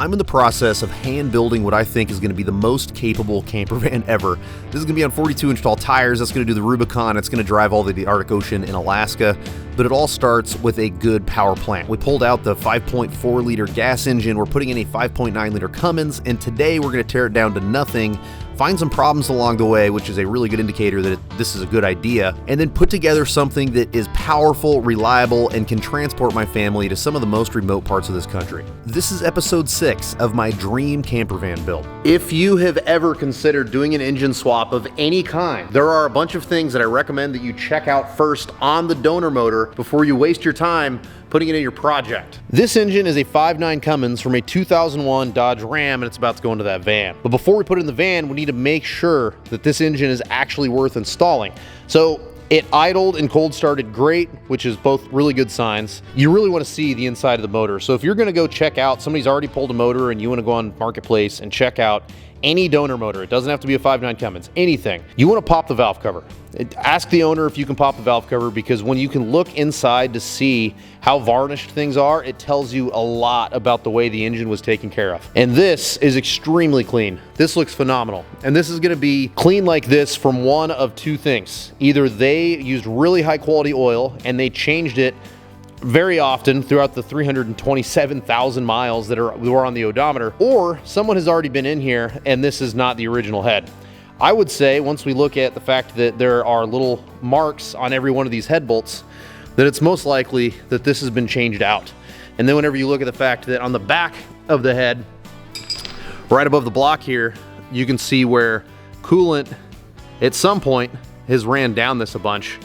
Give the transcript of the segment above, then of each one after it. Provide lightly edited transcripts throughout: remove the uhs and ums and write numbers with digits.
I'm in the process of hand building what I think is going to be the most capable camper van ever. This is going to be on 42-inch tall tires. That's going to do the Rubicon. It's going to drive all the Arctic Ocean in Alaska. But it all starts with a good power plant. We pulled out the 5.4 liter gas engine. We're putting in a 5.9 liter Cummins, and today we're going to tear it down to nothing, find some problems along the way, which is a really good indicator that this is a good idea, and then put together something that is powerful, reliable, and can transport my family to some of the most remote parts of this country. This is episode 6 of my dream camper van build. If you have ever considered doing an engine swap of any kind, there are a bunch of things that I recommend that you check out first on the donor motor before you waste your time putting it in your project. This engine is a 5.9 Cummins from a 2001 Dodge Ram, and it's about to go into that van. But before we put it in the van, we need to make sure that this engine is actually worth installing. So it idled and cold started great, which is both really good signs. You really want to see the inside of the motor. So if you're going to go check out, somebody's already pulled a motor and you want to go on Marketplace and check out any donor motor, it doesn't have to be a 5.9 Cummins, anything, you want to pop the valve cover. Ask the owner if you can pop the valve cover, because when you can look inside to see how varnished things are, it tells you a lot about the way the engine was taken care of. And this is extremely clean. This looks phenomenal. And this is going to be clean like this from one of two things. Either they used really high quality oil and they changed it very often throughout the 327,000 miles that were on the odometer, or someone has already been in here and this is not the original head. I would say, once we look at the fact that there are little marks on every one of these head bolts, that it's most likely that this has been changed out. And then whenever you look at the fact that on the back of the head, right above the block here, you can see where coolant at some point has ran down this a bunch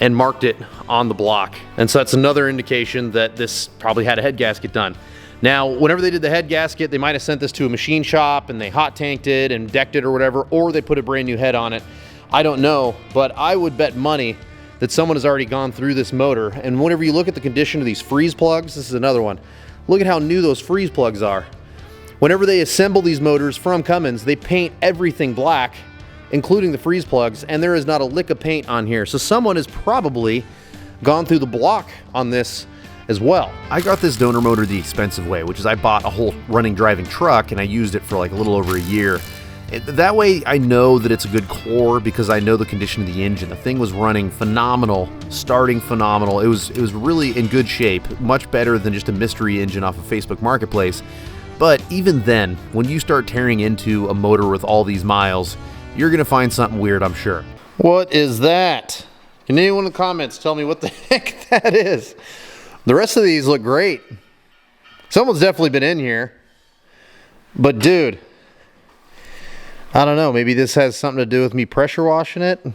and marked it on the block. And so that's another indication that this probably had a head gasket done. Now, whenever they did the head gasket, they might have sent this to a machine shop and they hot tanked it and decked it or whatever, or they put a brand new head on it. I don't know, but I would bet money that someone has already gone through this motor. And whenever you look at the condition of these freeze plugs, this is another one. Look at how new those freeze plugs are. Whenever they assemble these motors from Cummins, they paint everything black, including the freeze plugs, and there is not a lick of paint on here. So someone has probably gone through the block on this as well. I got this donor motor the expensive way, which is I bought a whole running driving truck and I used it for like a little over a year. That way I know that it's a good core because I know the condition of the engine. The thing was running phenomenal, starting phenomenal. It was really in good shape, much better than just a mystery engine off of Facebook Marketplace. But even then, when you start tearing into a motor with all these miles, you're gonna find something weird, I'm sure. What is that? Can anyone in the comments tell me what the heck that is? The rest of these look great. Someone's definitely been in here. But dude, I don't know, maybe this has something to do with me pressure washing it?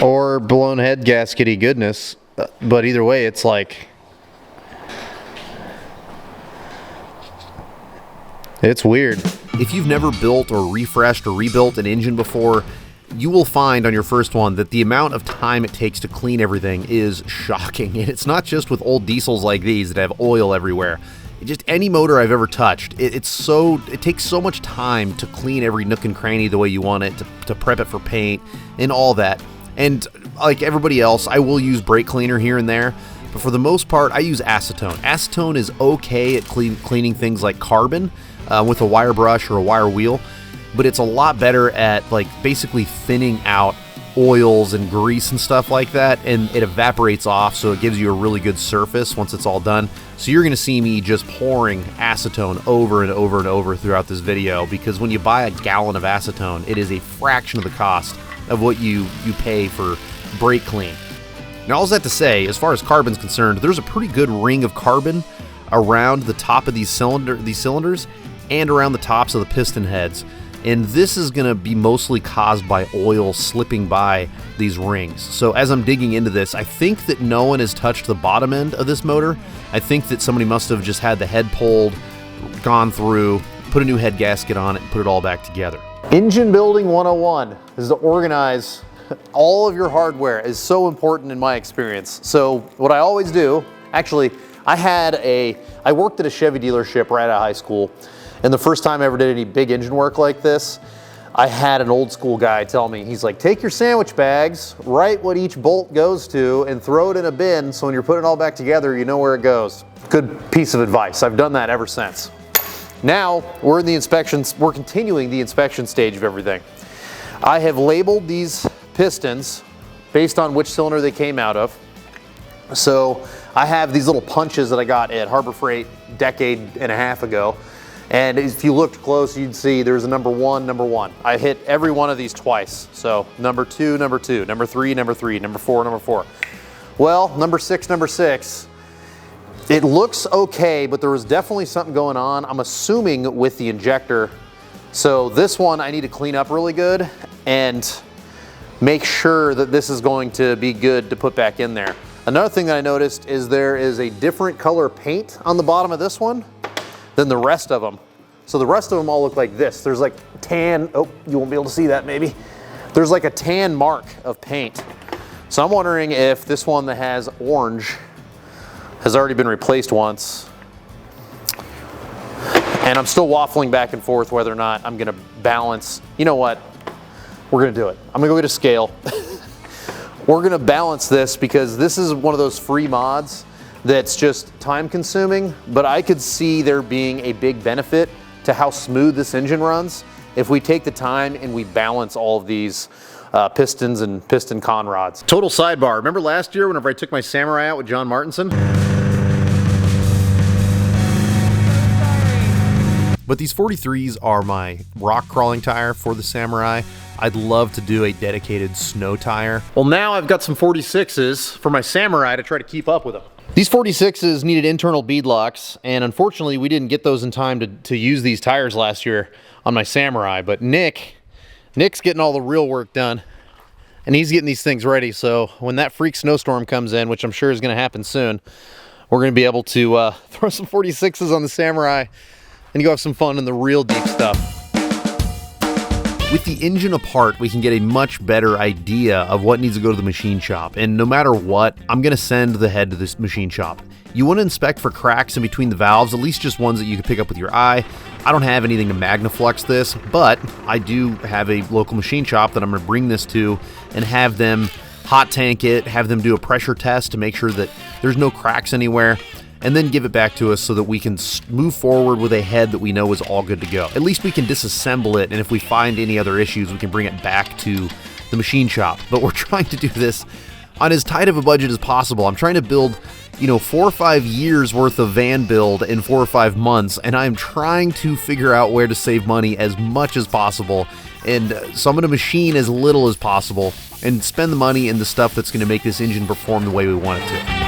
Or blown head gaskety goodness. But either way, it's like, it's weird. If you've never built or refreshed or rebuilt an engine before, you will find on your first one that the amount of time it takes to clean everything is shocking. And it's not just with old diesels like these that have oil everywhere. Just any motor I've ever touched, it takes so much time to clean every nook and cranny the way you want it, to prep it for paint and all that. And like everybody else, I will use brake cleaner here and there, but for the most part, I use acetone. Acetone is okay at cleaning things like carbon with a wire brush or a wire wheel, but it's a lot better at like basically thinning out oils and grease and stuff like that, and it evaporates off, so it gives you a really good surface once it's all done. So you're gonna see me just pouring acetone over and over and over throughout this video, because when you buy a gallon of acetone, it is a fraction of the cost of what you pay for brake clean. Now, all that to say, as far as carbon's concerned, there's a pretty good ring of carbon around the top of these cylinders and around the tops of the piston heads. And this is going to be mostly caused by oil slipping by these rings. So as I'm digging into this, I think that no one has touched the bottom end of this motor. I think that somebody must have just had the head pulled, gone through, put a new head gasket on it, and put it all back together. Engine building 101 is to organize all of your hardware. Is so important in my experience. So what I always do, actually, I worked at a Chevy dealership right out of high school. And the first time I ever did any big engine work like this, I had an old school guy tell me, he's like, take your sandwich bags, write what each bolt goes to, and throw it in a bin, so when you're putting it all back together, you know where it goes. Good piece of advice. I've done that ever since. Now we're in the inspections, we're continuing the inspection stage of everything. I have labeled these pistons based on which cylinder they came out of. So I have these little punches that I got at Harbor Freight a decade and a half ago. And if you looked close, you'd see there's a number one. I hit every one of these twice. So number two, number three, number four, number four. Well, number six, it looks okay, but there was definitely something going on. I'm assuming with the injector. So this one I need to clean up really good and make sure that this is going to be good to put back in there. Another thing that I noticed is there is a different color paint on the bottom of this one than the rest of them. So the rest of them all look like this. There's like tan, oh, you won't be able to see that maybe. There's like a tan mark of paint. So I'm wondering if this one that has orange has already been replaced once. And I'm still waffling back and forth whether or not I'm gonna balance. You know what? We're gonna do it. I'm gonna go get a scale. We're gonna balance this because this is one of those free mods that's just time consuming, but I could see there being a big benefit to how smooth this engine runs if we take the time and we balance all of these pistons and piston con rods. Total sidebar, remember last year whenever I took my Samurai out with John Martinson? But these 43s are my rock crawling tire for the Samurai. I'd love to do a dedicated snow tire. Well, now I've got some 46s for my Samurai to try to keep up with them. These 46s needed internal bead locks, and unfortunately we didn't get those in time to use these tires last year on my Samurai, but Nick's getting all the real work done, and he's getting these things ready, so when that freak snowstorm comes in, which I'm sure is gonna happen soon, we're gonna be able to throw some 46s on the Samurai and go have some fun in the real deep stuff. With the engine apart, we can get a much better idea of what needs to go to the machine shop. And no matter what, I'm gonna send the head to this machine shop. You wanna inspect for cracks in between the valves, at least just ones that you can pick up with your eye. I don't have anything to magnaflux this, but I do have a local machine shop that I'm gonna bring this to and have them hot tank it, have them do a pressure test to make sure that there's no cracks anywhere, and then give it back to us so that we can move forward with a head that we know is all good to go. At least we can disassemble it, and if we find any other issues, we can bring it back to the machine shop. But we're trying to do this on as tight of a budget as possible. I'm trying to build, 4 or 5 years worth of van build in 4 or 5 months, and I'm trying to figure out where to save money as much as possible. And so I'm gonna machine as little as possible and spend the money in the stuff that's gonna make this engine perform the way we want it to.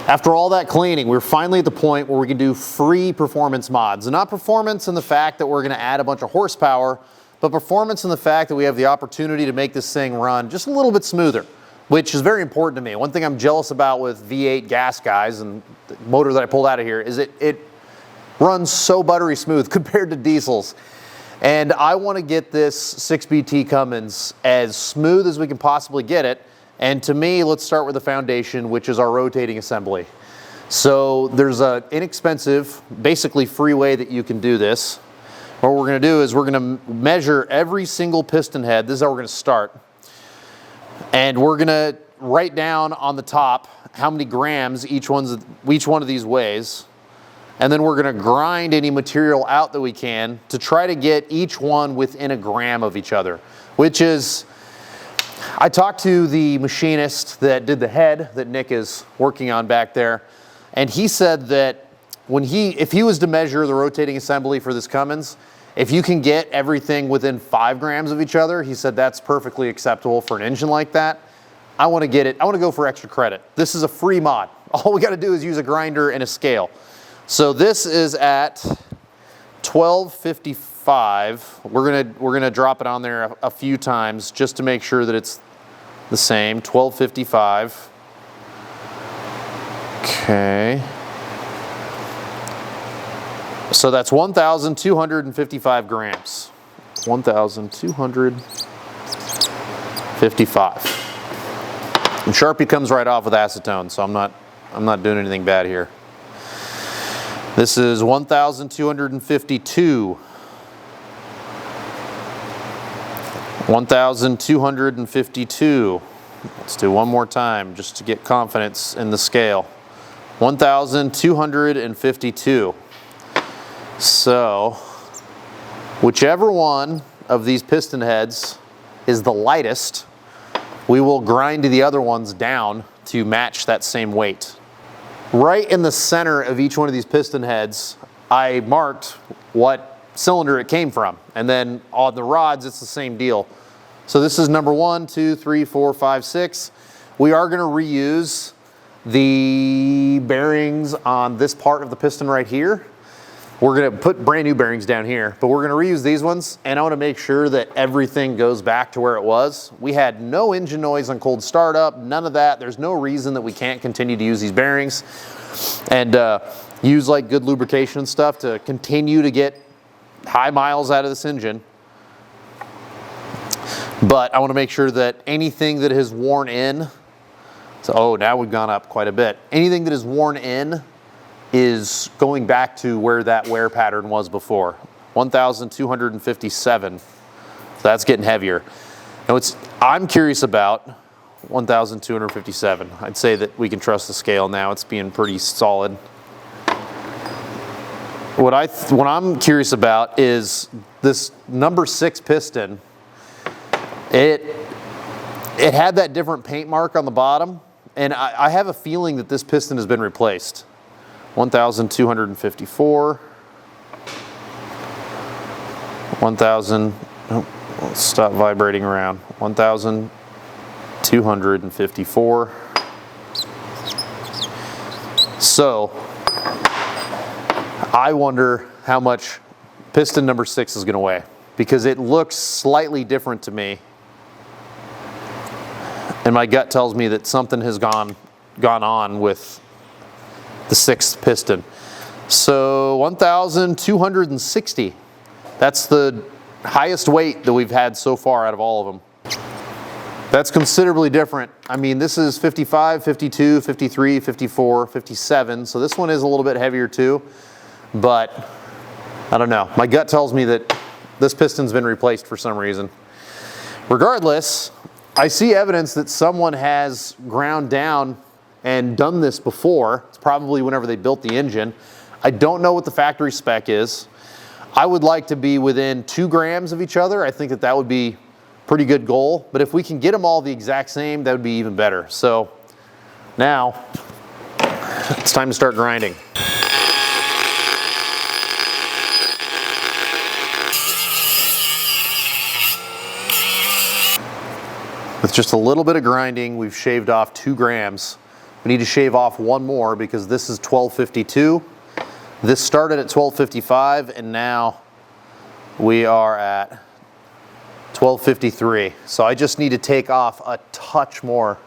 After all that cleaning, we're finally at the point where we can do free performance mods. And not performance in the fact that we're gonna add a bunch of horsepower, but performance in the fact that we have the opportunity to make this thing run just a little bit smoother, which is very important to me. One thing I'm jealous about with V8 gas guys and the motor that I pulled out of here is it runs so buttery smooth compared to diesels. And I wanna get this 6BT Cummins as smooth as we can possibly get it. And to me, let's start with the foundation, which is our rotating assembly. So there's an inexpensive, basically free way that you can do this. What we're gonna do is we're gonna measure every single piston head. This is how we're gonna start. And we're gonna write down on the top how many grams each one of these weighs. And then we're gonna grind any material out that we can to try to get each one within a gram of each other, which is, I talked to the machinist that did the head that Nick is working on back there, and he said that if he was to measure the rotating assembly for this Cummins, if you can get everything within 5 grams of each other, he said that's perfectly acceptable for an engine like that. I want to go for extra credit. This is a free mod. All we got to do is use a grinder and a scale. So this is at 1255. We're gonna drop it on there a few times just to make sure that it's the same, 1255. Okay. So that's 1,255 grams. 1,255. And Sharpie comes right off with acetone, so I'm not doing anything bad here. This is 1,252. 1,252. Let's do one more time just to get confidence in the scale. 1,252. So, whichever one of these piston heads is the lightest, we will grind the other ones down to match that same weight. Right in the center of each one of these piston heads, I marked what cylinder it came from. And then on the rods, it's the same deal. So this is number 1, 2, 3, 4, 5, 6. We are going to reuse the bearings on this part of the piston right here. We're going to put brand new bearings down here, but we're going to reuse these ones, and I want to make sure that everything goes back to where it was. We had no engine noise on cold startup, none of that. There's no reason that we can't continue to use these bearings and use like good lubrication and stuff to continue to get high miles out of this engine. But I want to make sure that anything that has worn in, so oh, now we've gone up quite a bit. Anything that is worn in is going back to where that wear pattern was before. 1,257. So that's getting heavier. Now I'm curious about 1,257. I'd say that we can trust the scale now. It's being pretty solid. What I'm curious about is this number 6 piston. It had that different paint mark on the bottom, and I have a feeling that this piston has been replaced. 1,254. 1,000. Oh, let's stop vibrating around. 1,254. So I wonder how much piston number 6 is going to weigh, because it looks slightly different to me, and my gut tells me that something has gone on with the 6th piston. So 1,260. That's the highest weight that we've had so far out of all of them. That's considerably different. I mean, this is 55, 52, 53, 54, 57. So this one is a little bit heavier too, but I don't know. My gut tells me that this piston's been replaced for some reason. Regardless, I see evidence that someone has ground down and done this before. It's probably whenever they built the engine. I don't know what the factory spec is. I would like to be within 2 grams of each other. I think that would be a pretty good goal, but if we can get them all the exact same, that would be even better. So now it's time to start grinding. With just a little bit of grinding, we've shaved off 2 grams. We need to shave off 1 more because this is 1252. This started at 1255 and now we are at 1253. So I just need to take off a touch more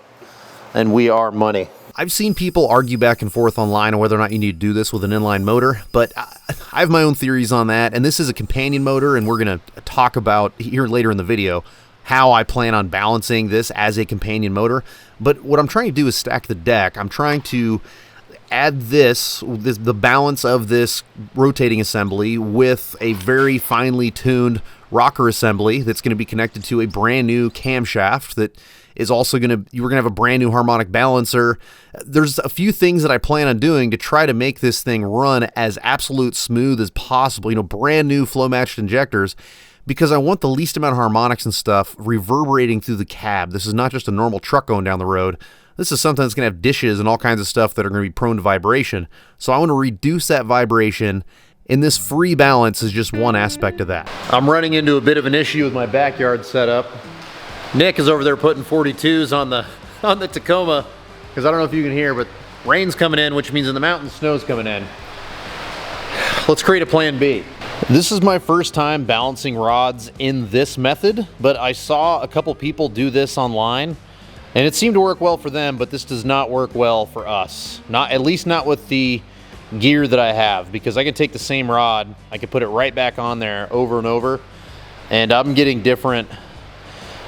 and we are money. I've seen people argue back and forth online on whether or not you need to do this with an inline motor, but I have my own theories on that, and this is a companion motor, and we're going to talk about here later in the video how I plan on balancing this as a companion motor. But what I'm trying to do is stack the deck. I'm trying to add the balance of this rotating assembly with a very finely tuned rocker assembly that's going to be connected to a brand new camshaft that is also we're going to have a brand new harmonic balancer. There's a few things that I plan on doing to try to make this thing run as absolute smooth as possible, brand new flow matched injectors, because I want the least amount of harmonics and stuff reverberating through the cab. This is not just a normal truck going down the road. This is something that's going to have dishes and all kinds of stuff that are going to be prone to vibration. So I want to reduce that vibration, and this free balance is just one aspect of that. I'm running into a bit of an issue with my backyard setup. Nick is over there putting 42s on the Tacoma, because I don't know if you can hear, but rain's coming in, which means in the mountains, snow's coming in. Let's create a plan B. This is my first time balancing rods in this method, but I saw a couple people do this online. And it seemed to work well for them, but this does not work well for us. At least not with the gear that I have, because I can take the same rod, I can put it right back on there over and over, and I'm getting different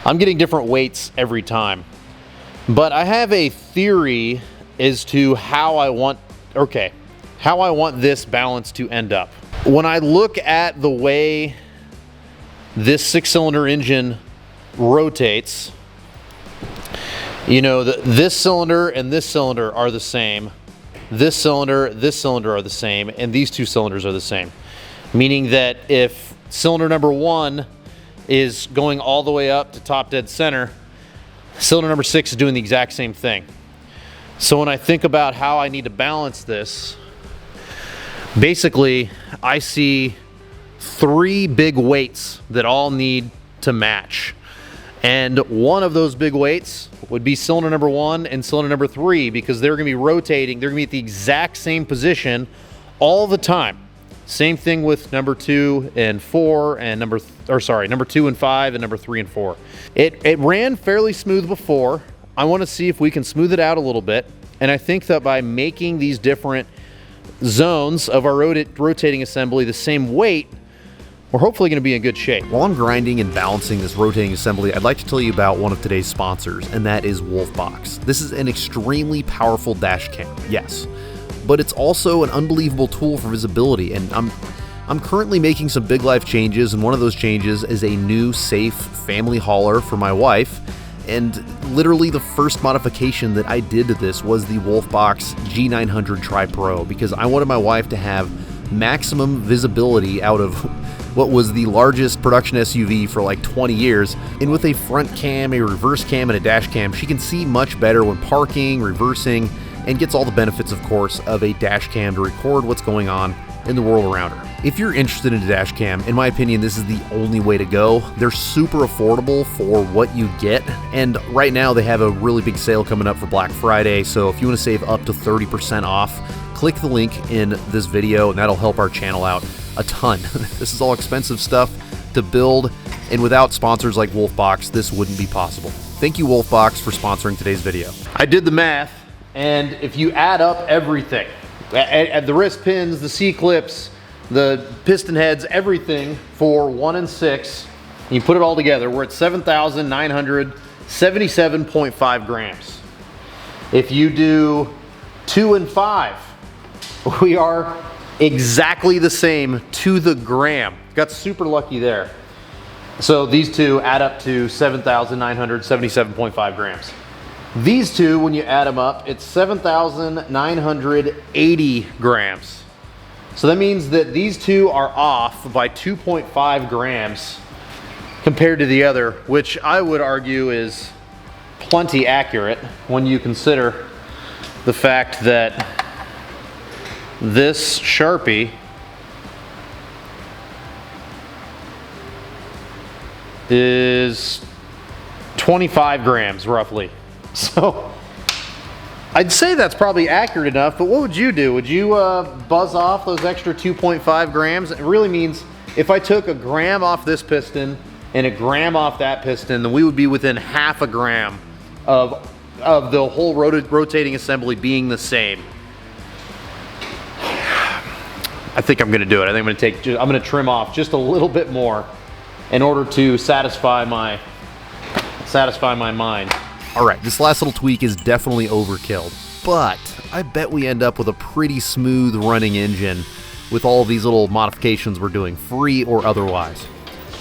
weights every time. But I have a theory as to how I want this balance to end up. When I look at the way this 6-cylinder engine rotates, you know, this cylinder and this cylinder are the same. This cylinder are the same, and these two cylinders are the same. Meaning that if cylinder number 1 is going all the way up to top dead center, cylinder number 6 is doing the exact same thing. So when I think about how I need to balance this, basically I see 3 big weights that all need to match. And one of those big weights would be cylinder number 1 and cylinder number 3, because they're going to be rotating. They're going to be at the exact same position all the time. Same thing with number 2 and 4 and number 2 and 5 and number 3 and 4. It ran fairly smooth before. I want to see if we can smooth it out a little bit. And I think that by making these different zones of our rotating assembly the same weight, we're hopefully going to be in good shape. While I'm grinding and balancing this rotating assembly, I'd like to tell you about one of today's sponsors, and that is Wolfbox. This is an extremely powerful dash cam, yes, but it's also an unbelievable tool for visibility, and I'm currently making some big life changes, and one of those changes is a new safe family hauler for my wife. And literally the first modification that I did to this was the Wolfbox G900 Tripro, because I wanted my wife to have maximum visibility out of what was the largest production SUV for like 20 years. And with a front cam, a reverse cam, and a dash cam, she can see much better when parking, reversing, and gets all the benefits, of course, of a dash cam to record what's going on in the world around her. If you're interested in a dash cam, in my opinion, this is the only way to go. They're super affordable for what you get, and right now they have a really big sale coming up for Black Friday, so if you want to save up to 30% off, click the link in this video, and that'll help our channel out a ton. This is all expensive stuff to build, and without sponsors like Wolfbox, this wouldn't be possible. Thank you, Wolfbox, for sponsoring today's video. I did the math, and if you add up everything, at the wrist pins, the C-clips, the piston heads, everything for 1 and 6, you put it all together, we're at 7,977.5 grams. If you do 2 and 5, we are exactly the same to the gram. Got super lucky there. So these two add up to 7,977.5 grams. These two, when you add them up, it's 7,980 grams. So that means that these two are off by 2.5 grams compared to the other, which I would argue is plenty accurate when you consider the fact that this Sharpie is 25 grams roughly. So I'd say that's probably accurate enough, but what would you do? Would you buzz off those extra 2.5 grams? It really means if I took a gram off this piston and a gram off that piston, then we would be within half a gram of the whole rotating assembly being the same. I think I'm gonna do it. I think I'm gonna trim off just a little bit more in order to satisfy my mind. All right, this last little tweak is definitely overkill, but I bet we end up with a pretty smooth running engine with all of these little modifications we're doing, free or otherwise.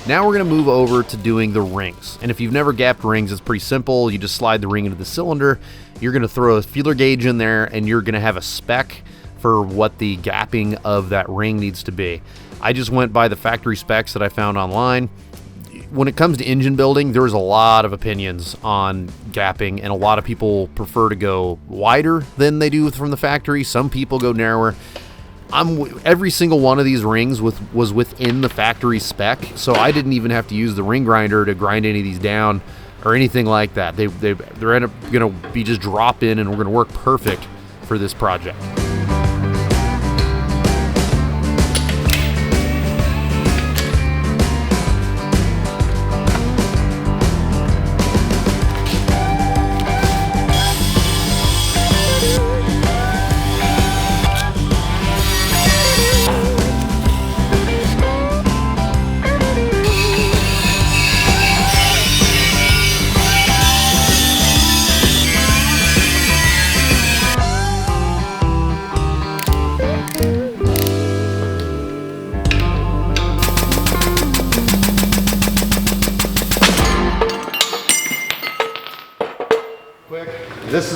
Now we're gonna move over to doing the rings. And if you've never gapped rings, it's pretty simple. You just slide the ring into the cylinder, you're gonna throw a feeler gauge in there, and you're gonna have a spec for what the gapping of that ring needs to be. I just went by the factory specs that I found online. When it comes to engine building, there's a lot of opinions on gapping, and a lot of people prefer to go wider than they do from the factory. Some people go narrower. Every single one of these rings was within the factory spec, so I didn't even have to use the ring grinder to grind any of these down or anything like that. They're end up gonna be just drop in, and we're gonna work perfect for this project.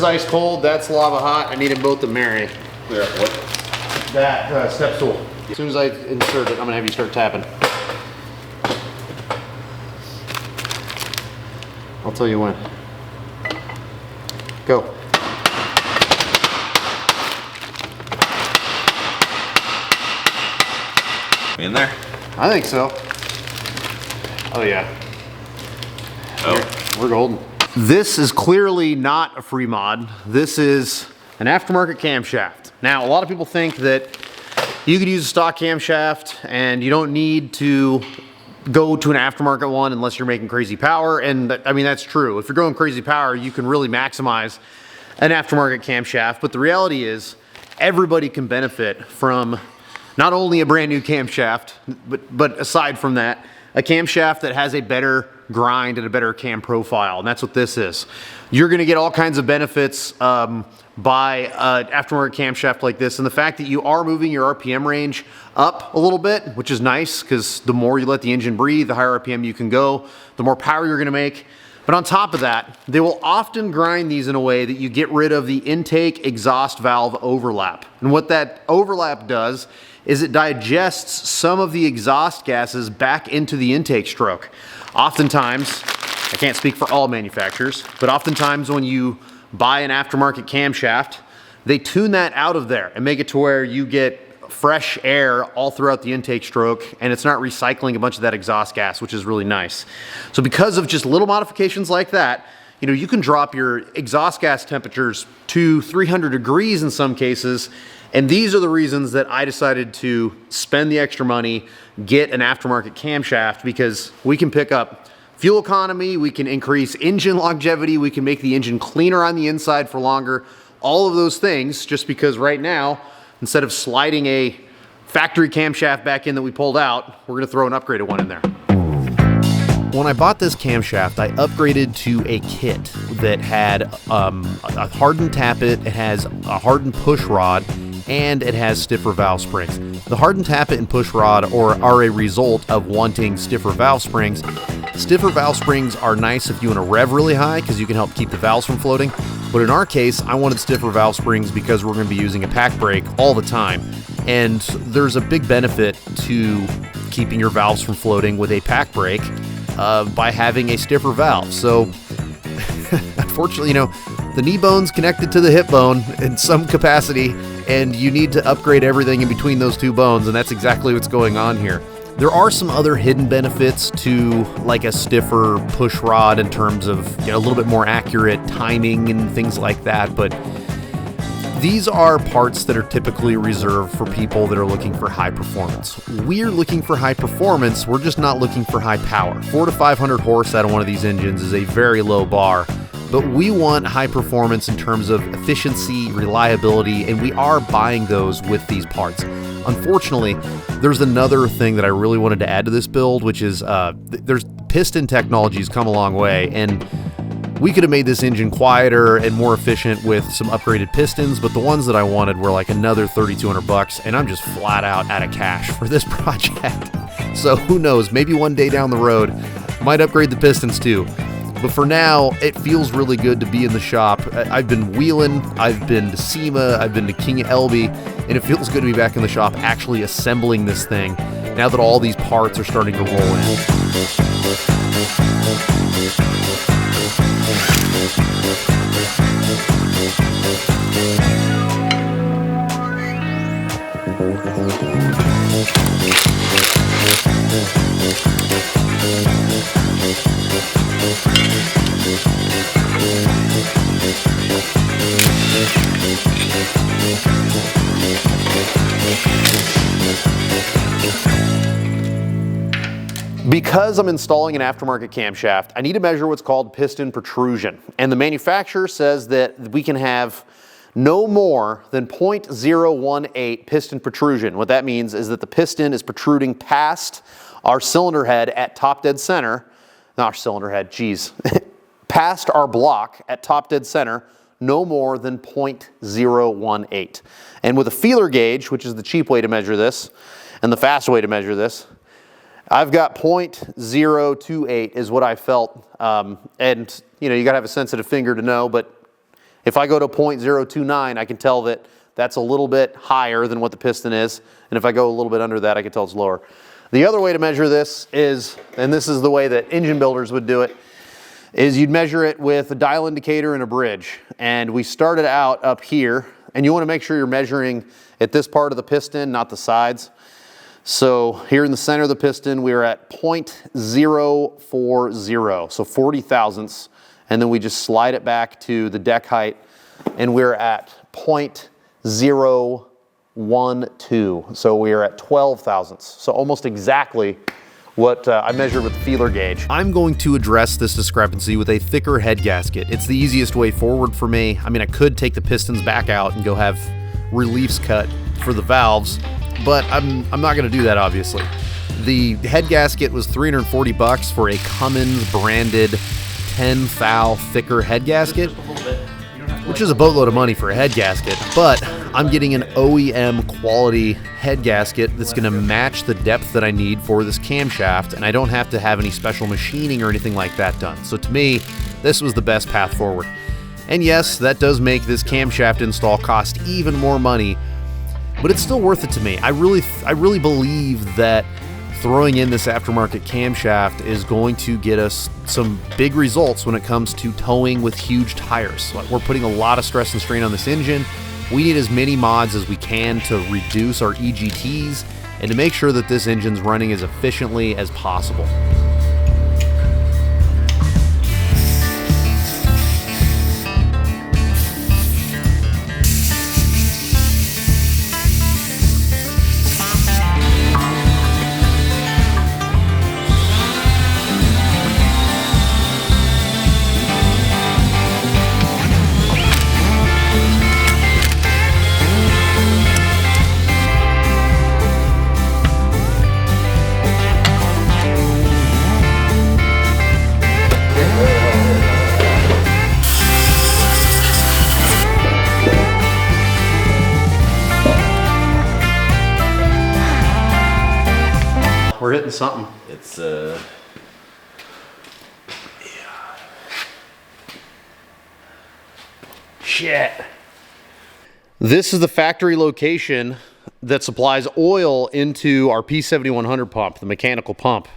ice cold, that's lava hot. I need them both to marry. Yeah, what? That step stool. As soon as I insert it, I'm gonna have you start tapping. I'll tell you when. Go. In there? I think so. Oh yeah. Oh. We're golden. This is clearly not a free mod. This is an aftermarket camshaft. Now, a lot of people think that you could use a stock camshaft and you don't need to go to an aftermarket one unless you're making crazy power. And I mean, that's true. If you're going crazy power, you can really maximize an aftermarket camshaft. But the reality is everybody can benefit from not only a brand new camshaft, but aside from that, a camshaft that has a better grind and a better cam profile. And that's what this is. You're gonna get all kinds of benefits by an aftermarket camshaft like this. And the fact that you are moving your RPM range up a little bit, which is nice, because the more you let the engine breathe, the higher RPM you can go, the more power you're gonna make. But on top of that, they will often grind these in a way that you get rid of the intake exhaust valve overlap. And what that overlap does is it digests some of the exhaust gases back into the intake stroke. Oftentimes, I can't speak for all manufacturers, but oftentimes when you buy an aftermarket camshaft, they tune that out of there and make it to where you get fresh air all throughout the intake stroke, and it's not recycling a bunch of that exhaust gas, which is really nice. So because of just little modifications like that, you know, you can drop your exhaust gas temperatures to 300 degrees in some cases. And these are the reasons that I decided to spend the extra money, get an aftermarket camshaft, because we can pick up fuel economy, we can increase engine longevity, we can make the engine cleaner on the inside for longer, all of those things, just because right now, instead of sliding a factory camshaft back in that we pulled out, we're gonna throw an upgraded one in there. When I bought this camshaft, I upgraded to a kit that had a hardened tappet, it has a hardened push rod, and it has stiffer valve springs. The hardened tappet and push rod are a result of wanting stiffer valve springs. Stiffer valve springs are nice if you want to rev really high because you can help keep the valves from floating. But in our case, I wanted stiffer valve springs because we're going to be using a pack brake all the time. And there's a big benefit to keeping your valves from floating with a pack brake by having a stiffer valve. So unfortunately, you know, the knee bone's connected to the hip bone in some capacity, and you need to upgrade everything in between those two bones, and that's exactly what's going on here. There are some other hidden benefits to like a stiffer push rod in terms of, you know, a little bit more accurate timing and things like that, but these are parts that are typically reserved for people that are looking for high performance. We're looking for high performance, we're just not looking for high power. 400 to 500 horse out of one of these engines is a very low bar, but we want high performance in terms of efficiency, reliability, and we are buying those with these parts. Unfortunately, there's another thing that I really wanted to add to this build, which is there's piston technology's come a long way, and we could have made this engine quieter and more efficient with some upgraded pistons, but the ones that I wanted were like another $3,200, and I'm just flat out of cash for this project. So who knows, maybe one day down the road, might upgrade the pistons too. But for now, it feels really good to be in the shop. I've been wheeling, I've been to SEMA, I've been to King Elby, and it feels good to be back in the shop actually assembling this thing now that all these parts are starting to roll in. Because I'm installing an aftermarket camshaft, I need to measure what's called piston protrusion. And the manufacturer says that we can have no more than 0.018 piston protrusion. What that means is that the piston is protruding past our cylinder head at top dead center, not our cylinder head, geez, past our block at top dead center, no more than 0.018. And with a feeler gauge, which is the cheap way to measure this, and the fast way to measure this, I've got 0.028 is what I felt. And you know, you gotta have a sensitive finger to know, but If I go to 0.029, I can tell that that's a little bit higher than what the piston is. And if I go a little bit under that, I can tell it's lower. The other way to measure this is, and this is the way that engine builders would do it, is you'd measure it with a dial indicator and a bridge. And we started out up here, and you want to make sure you're measuring at this part of the piston, not the sides. So here in the center of the piston, we are at 0.040, so 40 thousandths. And then we just slide it back to the deck height, and we're at 0.012. So we are at 12 thousandths. So almost exactly what I measured with the feeler gauge. I'm going to address this discrepancy with a thicker head gasket. It's the easiest way forward for me. I mean, I could take the pistons back out and go have reliefs cut for the valves, but I'm not gonna do that, obviously. The head gasket was 340 bucks for a Cummins branded 10 thou thicker head gasket, which is a boatload of money for a head gasket, but I'm getting an OEM quality head gasket that's gonna match the depth that I need for this camshaft, and I don't have to have any special machining or anything like that done. So to me, this was the best path forward. And yes, that does make this camshaft install cost even more money, but it's still worth it to me. I really believe that throwing in this aftermarket camshaft is going to get us some big results when it comes to towing with huge tires. We're putting a lot of stress and strain on this engine. We need as many mods as we can to reduce our EGTs and to make sure that this engine's running as efficiently as possible. We're hitting something. It's yeah. Shit. This is the factory location that supplies oil into our P7100 pump, the mechanical pump.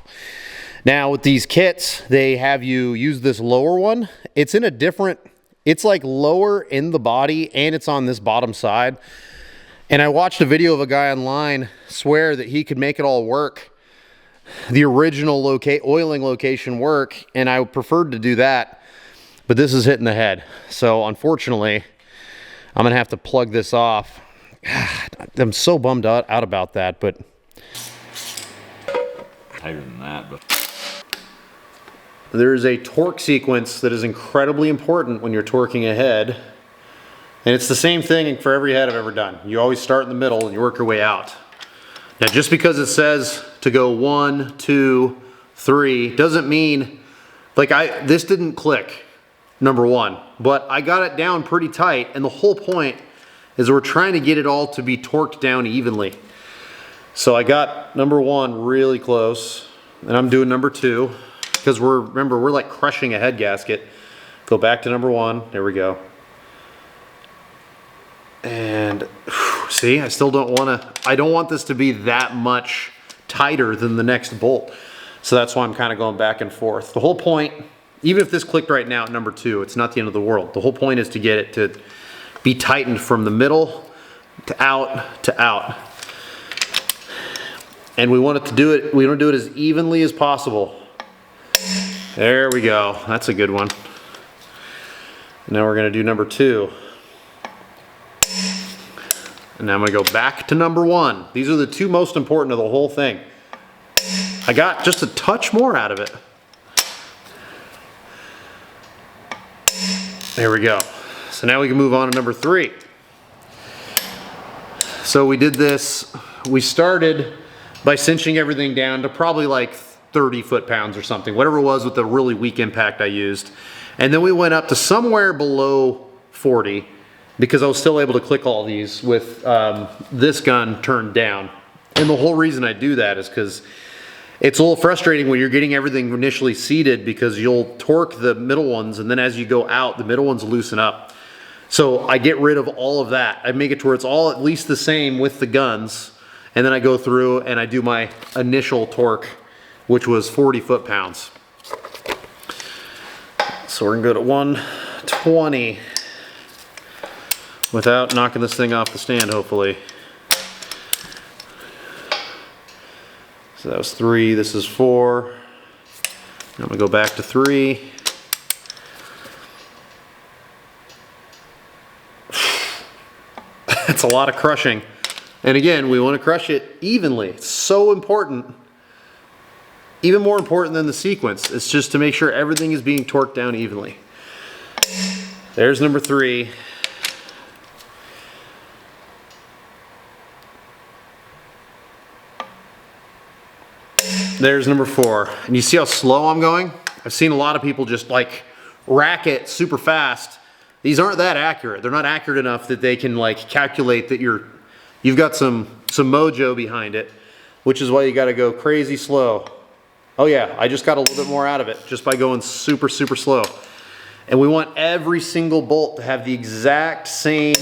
Now with these kits, they have you use this lower one. It's in a different, it's like lower in the body and it's on this bottom side. And I watched a video of a guy online swear that he could make it all work, the original oiling location work, and I preferred to do that, but this is hitting the head. So unfortunately, I'm gonna have to plug this off. God, I'm so bummed out about that, but tighter than that. But there is a torque sequence that is incredibly important when you're torquing a head, and it's the same thing for every head I've ever done. You always start in the middle and you work your way out. Now, just because it says to go 1, 2, 3 doesn't mean, like this didn't click, number one, but I got it down pretty tight, and the whole point is we're trying to get it all to be torqued down evenly. So I got number one really close, and I'm doing number two, because remember, we're like crushing a head gasket. Go back to number one, there we go. And see, I still don't I don't want this to be that much tighter than the next bolt. So that's why I'm kind of going back and forth. The whole point, even if this clicked right now at number two, it's not the end of the world. The whole point is to get it to be tightened from the middle to out to out. And we want it to do it, we want to do it as evenly as possible. There we go, that's a good one. Now we're gonna do number two. And now I'm gonna go back to number one. These are the two most important of the whole thing. I got just a touch more out of it. There we go. So now we can move on to number three. So we did this, we started by cinching everything down to probably like 30 foot-pounds or something, whatever it was with the really weak impact I used. And then we went up to somewhere below 40 because I was still able to click all these with this gun turned down. And the whole reason I do that is because it's a little frustrating when you're getting everything initially seated, because you'll torque the middle ones, and then as you go out, the middle ones loosen up. So I get rid of all of that. I make it to where it's all at least the same with the guns. And then I go through and I do my initial torque, which was 40 foot-pounds. So we're gonna go to 120 without knocking this thing off the stand, hopefully. So that was 3, this is 4. I'm gonna go back to 3. That's a lot of crushing. And again, we want to crush it evenly. It's so important. Even more important than the sequence. It's just to make sure everything is being torqued down evenly. There's number 3. There's number 4. And you see how slow I'm going? I've seen a lot of people just like rack it super fast. These aren't that accurate. They're not accurate enough that they can like calculate that you've got some mojo behind it, which is why you gotta go crazy slow. Oh yeah, I just got a little bit more out of it just by going super, super slow. And we want every single bolt to have the exact same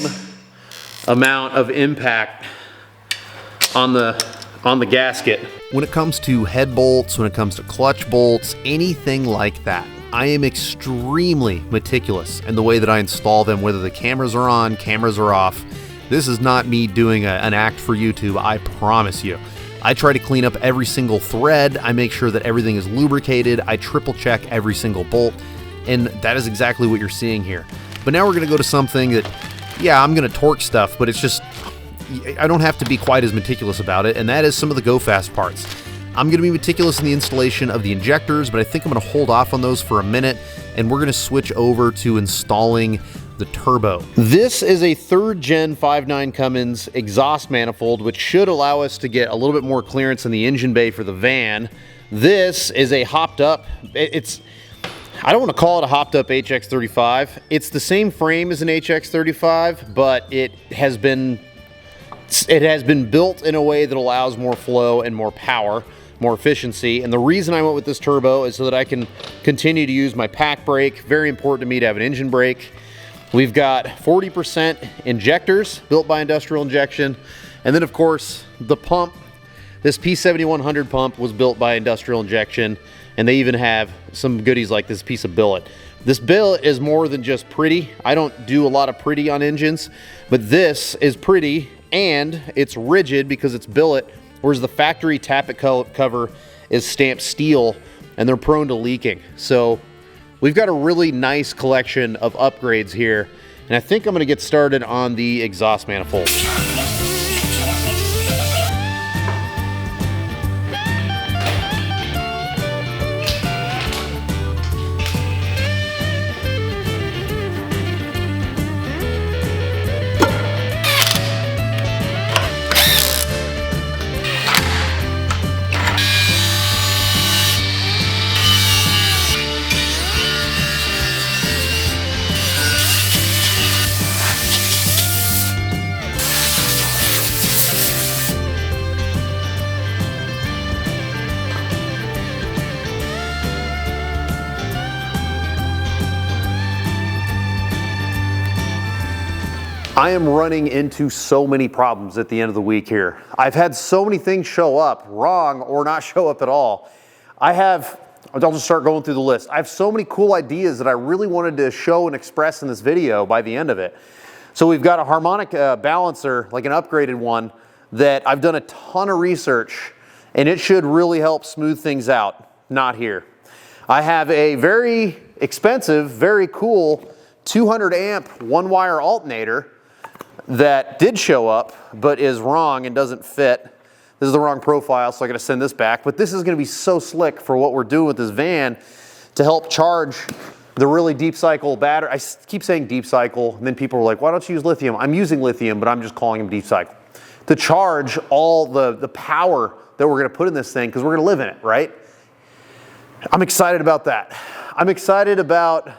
amount of impact on the gasket. When it comes to head bolts, when it comes to clutch bolts, anything like that, I am extremely meticulous in the way that I install them, whether the cameras are on, cameras are off. This is not me doing an act for YouTube, I promise you. I try to clean up every single thread. I make sure that everything is lubricated. I triple check every single bolt, and that is exactly what you're seeing here. But now we're gonna go to something that, yeah, I'm gonna torque stuff, but it's just, I don't have to be quite as meticulous about it, and that is some of the go fast parts. I'm gonna be meticulous in the installation of the injectors, but I think I'm gonna hold off on those for a minute, and we're gonna switch over to installing the turbo. This is a 3rd gen 5.9 Cummins exhaust manifold, which should allow us to get a little bit more clearance in the engine bay for the van. This is a hopped up, I don't want to call it a hopped up HX35. It's the same frame as an HX35, but it has been built in a way that allows more flow and more power, more efficiency. And the reason I went with this turbo is so that I can continue to use my pack brake. Very important to me to have an engine brake. We've got 40% injectors built by Industrial Injection. And then of course, the pump, this P7100 pump was built by Industrial Injection. And they even have some goodies like this piece of billet. This billet is more than just pretty. I don't do a lot of pretty on engines, but this is pretty and it's rigid because it's billet, whereas the factory tappet cover is stamped steel and they're prone to leaking. So we've got a really nice collection of upgrades here, and I think I'm gonna get started on the exhaust manifold. I am running into so many problems at the end of the week here. I've had so many things show up wrong or not show up at all. I'll just start going through the list. I have so many cool ideas that I really wanted to show and express in this video by the end of it. So we've got a harmonic balancer, like an upgraded one, that I've done a ton of research and it should really help smooth things out. Not here. I have a very expensive, very cool 200 amp one wire alternator that did show up, but is wrong and doesn't fit. This is the wrong profile, so I gotta send this back. But this is gonna be so slick for what we're doing with this van to help charge the really deep cycle battery. I keep saying deep cycle, and then people are like, why don't you use lithium? I'm using lithium, but I'm just calling them deep cycle. To charge all the power that we're gonna put in this thing, because we're gonna live in it, right? I'm excited about that. I'm excited about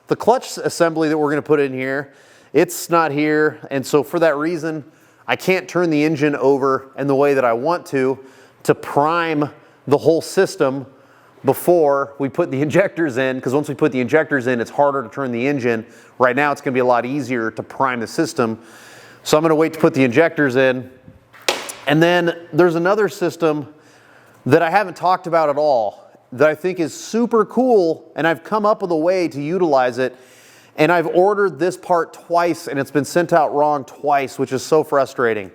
the clutch assembly that we're gonna put in here. It's not here, and so for that reason, I can't turn the engine over in the way that I want to prime the whole system before we put the injectors in, because once we put the injectors in, it's harder to turn the engine. Right now, it's going to be a lot easier to prime the system. So I'm going to wait to put the injectors in. And then there's another system that I haven't talked about at all that I think is super cool, and I've come up with a way to utilize it. And I've ordered this part twice, and it's been sent out wrong twice, which is so frustrating.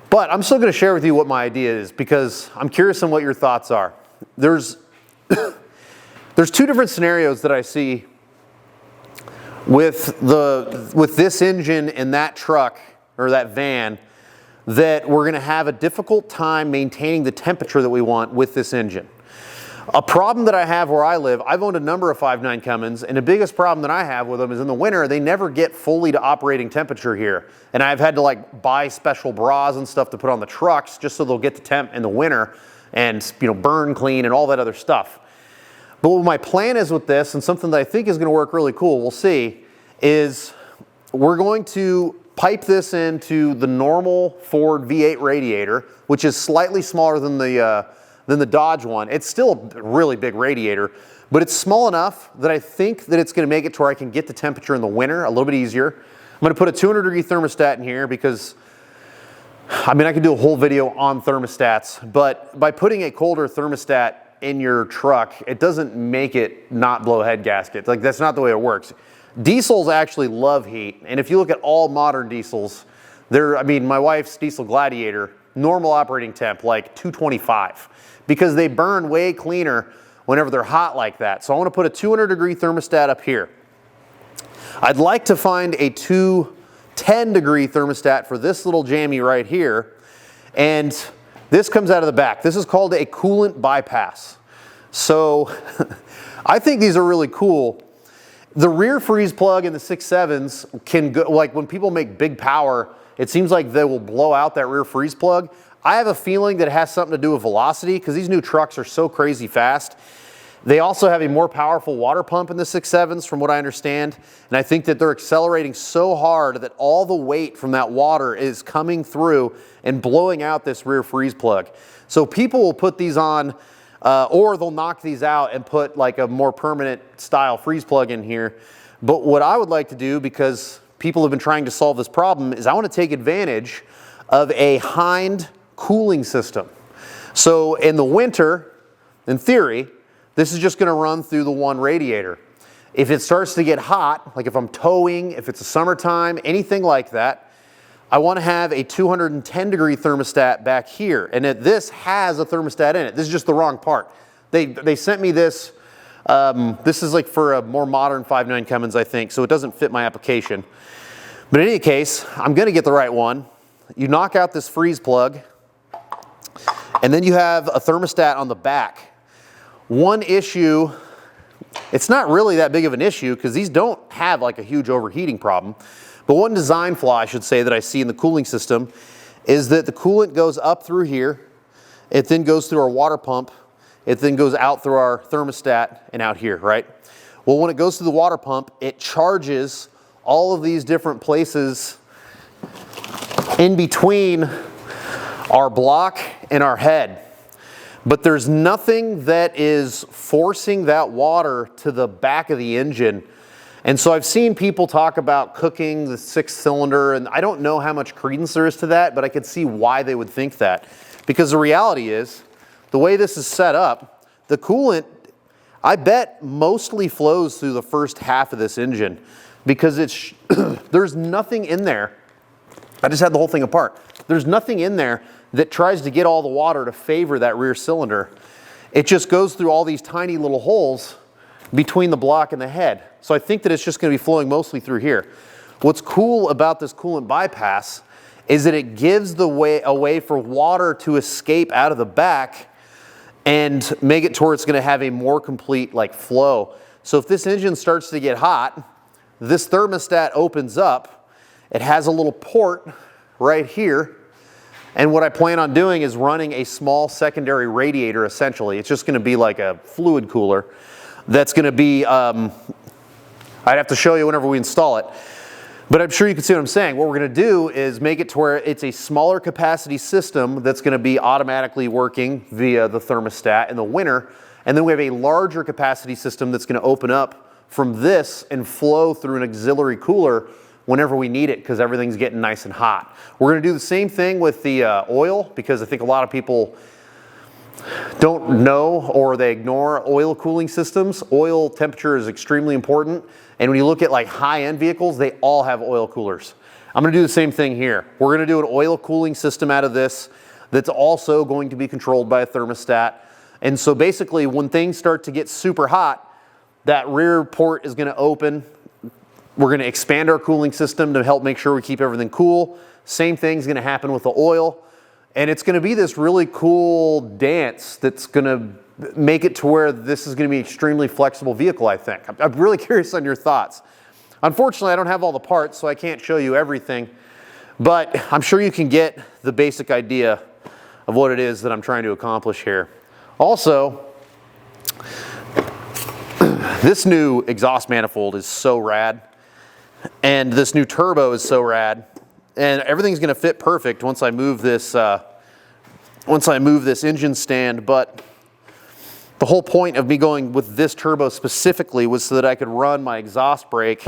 But I'm still going to share with you what my idea is, because I'm curious on what your thoughts are. There's two different scenarios that I see with this engine and that truck or that van, that we're going to have a difficult time maintaining the temperature that we want with this engine. A problem that I have where I live, I've owned a number of 5.9 Cummins, and the biggest problem that I have with them is in the winter, they never get fully to operating temperature here. And I've had to like buy special bras and stuff to put on the trucks just so they'll get the temp in the winter and, you know, burn clean and all that other stuff. But what my plan is with this, and something that I think is going to work really cool, we'll see, is we're going to pipe this into the normal Ford V8 radiator, which is slightly smaller than the Dodge one. It's still a really big radiator, but it's small enough that I think that it's going to make it to where I can get the temperature in the winter a little bit easier. I'm going to put a 200-degree thermostat in here because, I mean, I could do a whole video on thermostats, but by putting a colder thermostat in your truck, it doesn't make it not blow head gaskets. Like, that's not the way it works. Diesels actually love heat, and if you look at all modern diesels, I mean, my wife's diesel Gladiator, normal operating temp, like 225, because they burn way cleaner whenever they're hot like that. So I want to put a 200-degree thermostat up here. I'd like to find a 210-degree thermostat for this little jammy right here, and this comes out of the back. This is called a coolant bypass. So I think these are really cool. The rear freeze plug in the 6.7s can go, like when people make big power, it seems like they will blow out that rear freeze plug. I have a feeling that it has something to do with velocity, because these new trucks are so crazy fast. They also have a more powerful water pump in the 6.7s from what I understand. And I think that they're accelerating so hard that all the weight from that water is coming through and blowing out this rear freeze plug. So people will put these on, or they'll knock these out and put like a more permanent style freeze plug in here. But what I would like to do, because people have been trying to solve this problem, is I want to take advantage of a hind cooling system. So in the winter, in theory, this is just going to run through the one radiator. If it starts to get hot, like if I'm towing, if it's a summertime, anything like that, I want to have a 210-degree thermostat back here. And this has a thermostat in it. This is just the wrong part. They sent me this. This is like for a more modern 5.9 Cummins, I think, so it doesn't fit my application. But in any case, I'm going to get the right one. You knock out this freeze plug, and then you have a thermostat on the back. One issue, it's not really that big of an issue because these don't have like a huge overheating problem. But one design flaw, I should say, that I see in the cooling system is that the coolant goes up through here. It then goes through our water pump. It then goes out through our thermostat and out here, right? Well, when it goes through the water pump, it charges all of these different places in between our block and our head. But there's nothing that is forcing that water to the back of the engine. And so I've seen people talk about cooking the 6th cylinder, and I don't know how much credence there is to that, but I could see why they would think that. Because the reality is, the way this is set up, the coolant, I bet, mostly flows through the first half of this engine, because it's there's nothing in there. I just had the whole thing apart. There's nothing in there that tries to get all the water to favor that rear cylinder. It just goes through all these tiny little holes between the block and the head. So I think that it's just going to be flowing mostly through here. What's cool about this coolant bypass is that it gives a way for water to escape out of the back and make it to where it's going to have a more complete like flow. So if this engine starts to get hot, this thermostat opens up. It has a little port right here. And what I plan on doing is running a small secondary radiator, essentially. It's just going to be like a fluid cooler that's going to be, I'd have to show you whenever we install it. But I'm sure you can see what I'm saying. What we're going to do is make it to where it's a smaller capacity system that's going to be automatically working via the thermostat in the winter. And then we have a larger capacity system that's going to open up from this and flow through an auxiliary cooler whenever we need it, because everything's getting nice and hot. We're going to do the same thing with the oil, because I think a lot of people don't know or they ignore oil cooling systems. Oil temperature is extremely important. And when you look at like high-end vehicles, they all have oil coolers. I'm going to do the same thing here. We're going to do an oil cooling system out of this that's also going to be controlled by a thermostat. And so basically when things start to get super hot, that rear port is going to open. We're going to expand our cooling system to help make sure we keep everything cool. Same thing's going to happen with the oil. And it's going to be this really cool dance that's going to make it to where this is going to be an extremely flexible vehicle, I think. I'm really curious on your thoughts. Unfortunately, I don't have all the parts, so I can't show you everything. But I'm sure you can get the basic idea of what it is that I'm trying to accomplish here. Also, this new exhaust manifold is so rad. And this new turbo is so rad. And everything's going to fit perfect once I move this engine stand. But the whole point of me going with this turbo specifically was so that I could run my exhaust brake.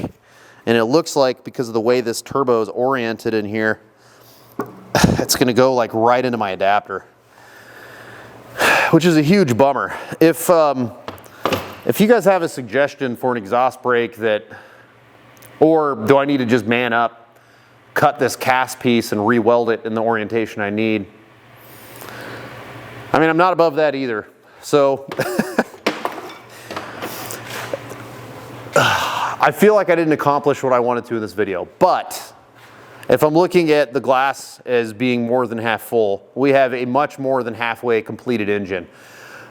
And it looks like, because of the way this turbo is oriented in here, it's going to go like right into my adapter, which is a huge bummer. If you guys have a suggestion for an exhaust brake that, or do I need to just man up, cut this cast piece and re-weld it in the orientation I need? I mean, I'm not above that either. So I feel like I didn't accomplish what I wanted to in this video. But if I'm looking at the glass as being more than half full, we have a much more than halfway completed engine.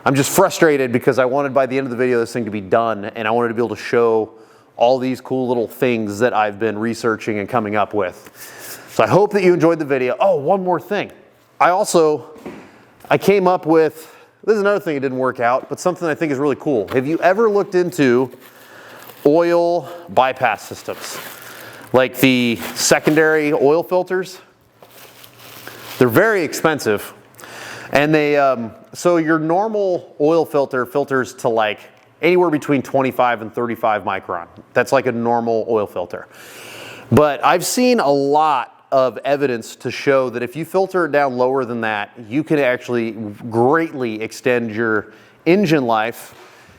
I'm just frustrated because I wanted by the end of the video this thing to be done, and I wanted to be able to show all these cool little things that I've been researching and coming up with. So I hope that you enjoyed the video. Oh, one more thing. I came up with, this is another thing that didn't work out, but something I think is really cool. Have you ever looked into oil bypass systems? Like the secondary oil filters? They're very expensive. And so your normal oil filter filters to like anywhere between 25 and 35 micron. That's like a normal oil filter. But I've seen a lot of evidence to show that if you filter it down lower than that, you can actually greatly extend your engine life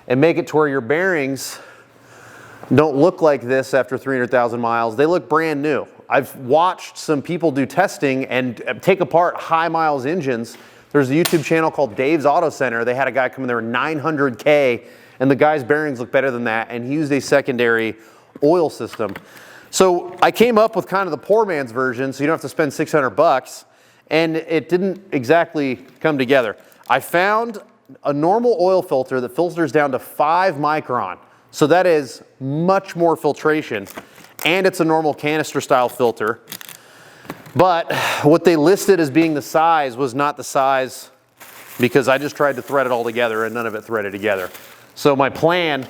and make it to where your bearings don't look like this after 300,000 miles. They look brand new. I've watched some people do testing and take apart high miles engines. There's a YouTube channel called Dave's Auto Center. They had a guy come in there with 900K, and the guy's bearings look better than that, and he used a secondary oil system. So I came up with kind of the poor man's version, so you don't have to spend 600 bucks, and it didn't exactly come together. I found a normal oil filter that filters down to 5 micron. So that is much more filtration, and it's a normal canister style filter. But what they listed as being the size was not the size, because I just tried to thread it all together and none of it threaded together. So my plan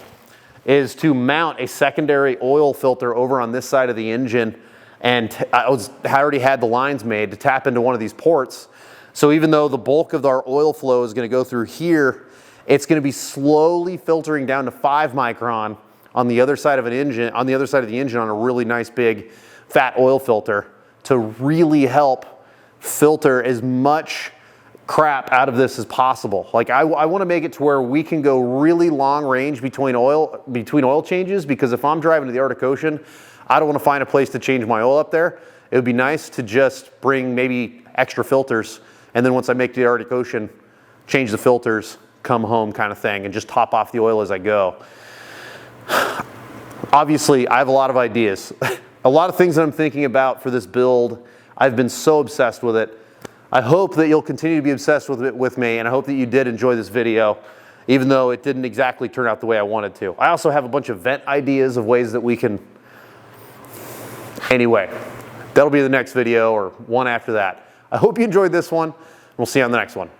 is to mount a secondary oil filter over on this side of the engine, and I already had the lines made to tap into one of these ports. So even though the bulk of our oil flow is going to go through here, it's going to be slowly filtering down to 5 micron on the other side of an engine, on the other side of the engine, on a really nice big fat oil filter to really help filter as much crap out of this as possible. Like I want to make it to where we can go really long range between oil changes, because if I'm driving to the Arctic Ocean, I don't want to find a place to change my oil up there. It would be nice to just bring maybe extra filters, and then once I make the Arctic Ocean, change the filters, come home kind of thing, and just top off the oil as I go. Obviously, I have a lot of ideas. A lot of things that I'm thinking about for this build. I've been so obsessed with it. I hope that you'll continue to be obsessed with it with me, and I hope that you did enjoy this video, even though it didn't exactly turn out the way I wanted to. I also have a bunch of vent ideas of ways that we can... Anyway, that'll be the next video or one after that. I hope you enjoyed this one, and we'll see you on the next one.